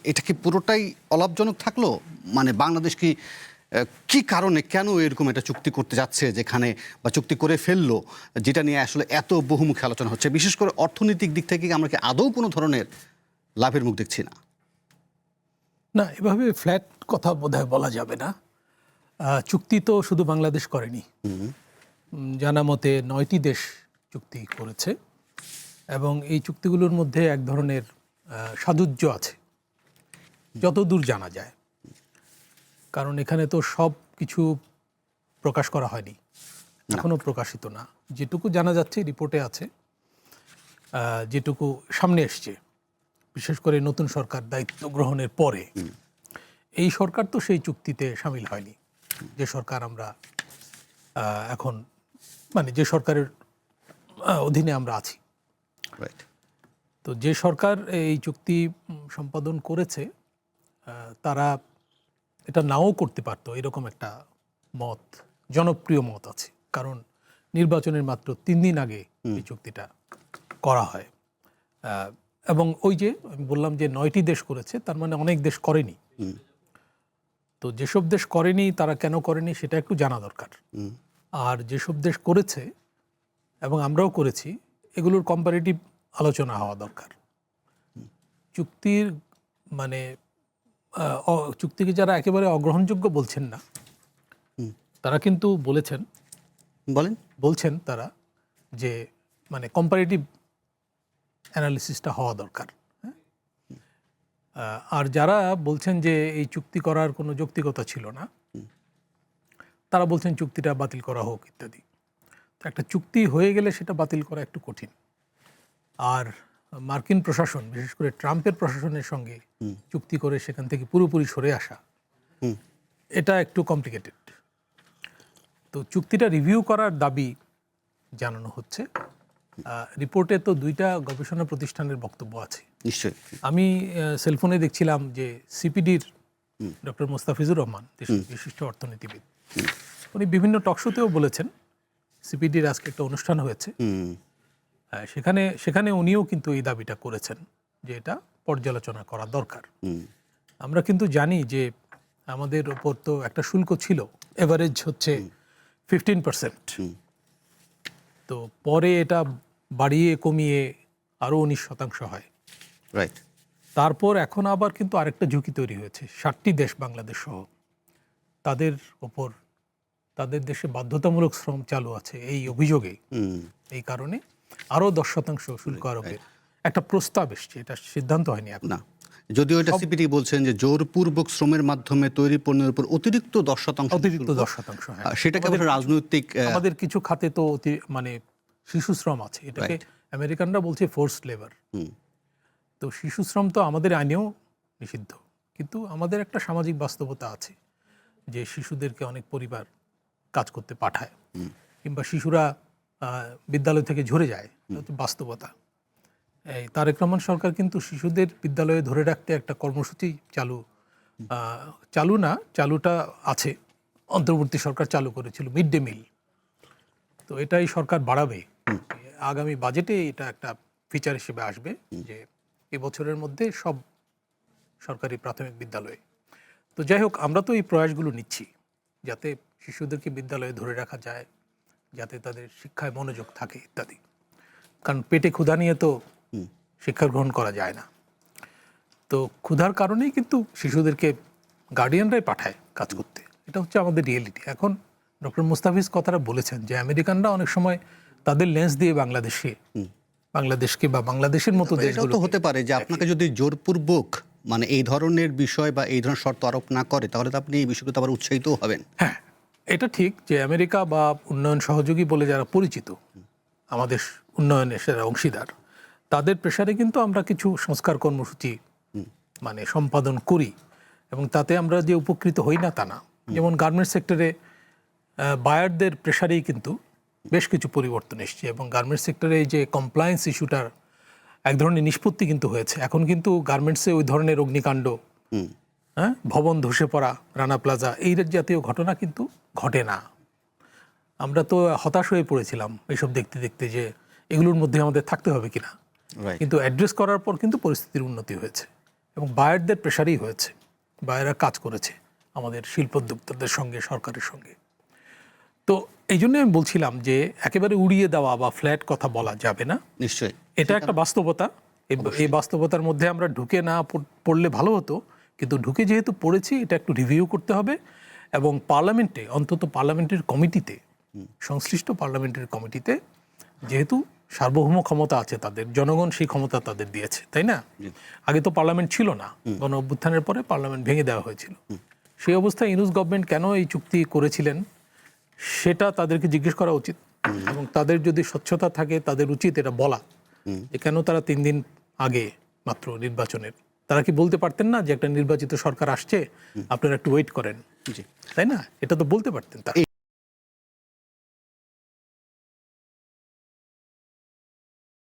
এটা কি পুরোটাই অলাভজনক থাকলো? মানে বাংলাদেশ কি কি কারণে কেন এরকম একটা চুক্তি করতে যাচ্ছে যেখানে বা চুক্তি করে ফেললো যেটা নিয়ে আসলে এত বহুমুখী আলোচনা হচ্ছে, বিশেষ করে অর্থনৈতিক দিক থেকে আমরা কি আদৌ কোনো ধরনের লাভের মুখ দেখছি না? না, এভাবে ফ্ল্যাট কথা বোধহয় বলা যাবে না। চুক্তি তো শুধু বাংলাদেশ করেনি, জানা মতে 9টি দেশ চুক্তি করেছে এবং এই চুক্তিগুলোর মধ্যে এক ধরনের সাযুজ্য আছে যতদূর জানা যায়, কারণ এখানে তো সব কিছু প্রকাশ করা হয়নি, এখনো প্রকাশিত না। যেটুকু জানা যাচ্ছে রিপোর্টে আছে, যেটুকু সামনে এসছে, বিশেষ করে নতুন সরকার দায়িত্ব গ্রহণের পরে। এই সরকার তো সেই চুক্তিতে সামিল হয়নি, যে সরকার আমরা এখন মানে যে সরকারের অধীনে আমরা আছি। তো যে সরকার এই চুক্তি সম্পাদন করেছে তারা এটা নাও করতে পারতো, এরকম একটা মত, জনপ্রিয় মত আছে। কারণ নির্বাচনের মাত্র 3 দিন আগে এই চুক্তিটা করা হয় এবং ওই যে আমি বললাম যে 9টি দেশ করেছে, তার মানে অনেক দেশ করেনি। তো যেসব দেশ করেনি তারা কেন করেনি সেটা একটু জানা দরকার। আর যেসব দেশ করেছে এবং আমরাও করেছি, এগুলোর কম্পারেটিভ আলোচনা হওয়া দরকার। চুক্তির মানে চুক্তিকে যারা একেবারে অগ্রহণযোগ্য বলছেন না, তারা কিন্তু বলছেন তারা যে মানে কম্পারেটিভ অ্যানালিসিসটা হওয়া দরকার। আর যারা বলছেন যে এই চুক্তি করার কোনো যৌক্তিকতা ছিল না, তারা বলছেন চুক্তিটা বাতিল করা হোক ইত্যাদি। তো একটা চুক্তি হয়ে গেলে সেটা বাতিল করা একটু কঠিন। আর মার্কিন প্রশাসন, বিশেষ করে ট্রাম্পের প্রশাসনের সঙ্গে চুক্তি করে সেখান থেকে পুরোপুরি সরে আসা, এটা একটু কমপ্লিকেটেড। তো চুক্তিটা রিভিউ করার দাবি জানানো হচ্ছে। রিপোর্টে তো 2টা গবেষণা প্রতিষ্ঠানের বক্তব্য আছে। নিশ্চয়ই। আমি সেলফোনে দেখছিলাম যে সিপিডির ডক্টর মোস্তাফিজুর রহমান, বিশিষ্ট অর্থনীতিবিদ, উনি বিভিন্ন টকশোতেও বলেছেন। সিপিডির আজকে একটা অনুষ্ঠান হয়েছে, সেখানে উনিও কিন্তু এই দাবিটা করেছেন যে এটা পর্যালোচনা করা দরকার। আমরা কিন্তু জানি যে আমাদের ওপর তো একটা শুল্ক ছিল, এভারেজ হচ্ছে 15%। তো পরে এটা বাড়িয়ে কমিয়ে আরও 19% হয়। রাইট। তারপর এখন আবার কিন্তু আরেকটা ঝুঁকি তৈরি হয়েছে। 60টি দেশ, বাংলাদেশ সহ, তাদের ওপর তাদের দেশে বাধ্যতামূলক শ্রম চালু আছে এই অভিযোগে। এই কারণে আরও 10% শুল্ক আরোপের একটা প্রস্তাব এসছে, এটা সিদ্ধান্ত হয়নি এখন। না, যদিও এটা সিপিডি বলছেন যে জোরপূর্বক শ্রমের মাধ্যমে তৈরি পণ্যের উপর অতিরিক্ত 10%, হ্যাঁ, সেটাকে রাজনৈতিক আমাদের কিছু খাতে তো মানে শিশু শ্রম আছে, এটাকে আমেরিকানরা বলছে ফোর্সড লেবার। তো শিশু শ্রম তো আমাদের আইনেও নিষিদ্ধ, কিন্তু আমাদের একটা সামাজিক বাস্তবতা আছে যে শিশুদেরকে অনেক পরিবার কাজ করতে পাঠায়, কিংবা শিশুরা বিদ্যালয় থেকে ঝরে যায়, বাস্তবতা। এই তারেক রহমান সরকার কিন্তু শিশুদের বিদ্যালয়ে ধরে রাখতে একটা কর্মসূচি চালুটা আছে, অন্তর্বর্তী সরকার চালু করেছিল, মিড ডে মিল। তো এটাই সরকার বাড়াবে, আগামী বাজেটে এটা একটা ফিচার হিসেবে আসবে যে এবছরের মধ্যে সব সরকারি প্রাথমিক বিদ্যালয়ে। তো যাই হোক, আমরা তো এই প্রয়াসগুলো নিচ্ছি যাতে শিশুদেরকে বিদ্যালয়ে ধরে রাখা যায়, যাতে তাদের শিক্ষায় মনোযোগ থাকে ইত্যাদি। কারণ পেটে ক্ষুধা নিয়ে তো শিক্ষা গ্রহণ করা যায় না। তো ক্ষুধার কারণেই কিন্তু শিশুদেরকে গার্ডিয়ানরাই পাঠায় কাজ করতে, এটা হচ্ছে আমাদের রিয়েলিটি। এখন ডক্টর মুস্তাফিজ কথাটা বলেছেন যে আমেরিকানরা অনেক সময় তাদের লেন্স দিয়ে বাংলাদেশকে বা বাংলাদেশের মতো দেশগুলো তো হতে পারে যে আপনাকে যদি জোরপূর্বক মানে এই ধরনের বিষয় বা এই ধরনের শর্ত আরোপ না করে, তাহলে তো আপনি এই বিষয়গুলো আবার উৎসাহিত হবেন। হ্যাঁ, এটা ঠিক যে আমেরিকা বা উন্নয়ন সহযোগী বলে যারা পরিচিত, আমাদের উন্নয়নের সেরা অংশীদার, তাদের প্রেসারে কিন্তু আমরা কিছু সংস্কার কর্মসূচি মানে সম্পাদন করি এবং তাতে আমরা যে উপকৃত হই না তা না। যেমন গার্মেন্টস সেক্টরে বায়ারদের প্রেসারেই কিন্তু বেশ কিছু পরিবর্তন এসছে এবং গার্মেন্টস সেক্টরে এই যে কমপ্লায়েন্স ইস্যুটার এক ধরনের নিষ্পত্তি কিন্তু হয়েছে। এখন কিন্তু গার্মেন্টসে ওই ধরনের অগ্নিকাণ্ড, ভবন ধসে পড়া, রানা প্লাজা, এই জাতীয় ঘটনা কিন্তু ঘটে না। আমরা তো হতাশ হয়ে পড়েছিলাম এইসব দেখতে দেখতে যে এগুলোর মধ্যে আমাদের থাকতে হবে কিনা, কিন্তু অ্যাড্রেস করার পর কিন্তু পরিস্থিতির উন্নতি হয়েছে এবং বায়ারদের প্রেশারই হয়েছে, বায়াররা কাজ করেছে আমাদের শিল্পোদ্যোক্তাদের সঙ্গে, সরকারের সঙ্গে। তো এই জন্য আমি বলছিলাম যে একেবারে উড়িয়ে দেওয়া বা ফ্ল্যাট কথা বলা যাবে না। নিশ্চয়ই এটা একটা বাস্তবতা। এই বাস্তবতার মধ্যে আমরা ঢুকে না পড়লে ভালো হতো, কিন্তু ঢুকে যেহেতু পড়েছি, এটা একটু রিভিউ করতে হবে এবং পার্লামেন্টে, অন্তত পার্লামেন্টের কমিটিতে, সংশ্লিষ্ট পার্লামেন্টের কমিটিতে, যেহেতু সার্বভৌম ক্ষমতা আছে তাদের, জনগণ সেই ক্ষমতা তাদের দিয়েছে, তাই না? আগে তো পার্লামেন্ট ছিল না, গণ অভ্যুত্থানের পরে পার্লামেন্ট ভেঙে দেওয়া হয়েছিল। সেই অবস্থায় ইউনূস গভর্নমেন্ট কেন এই চুক্তি করেছিলেন সেটা তাদেরকে জিজ্ঞেস করা উচিত, এবং তাদের যদি স্বচ্ছতা থাকে তাদের উচিত এটা বলা যে কেন তারা 3 দিন আগে মাত্র নির্বাচনের, তারা কি বলতে পারতেন না যে একটা নির্বাচিত সরকার আসছে, আপনারা একটু ওয়েট করেন, তাই না? এটা তো বলতে পারতেন তারা।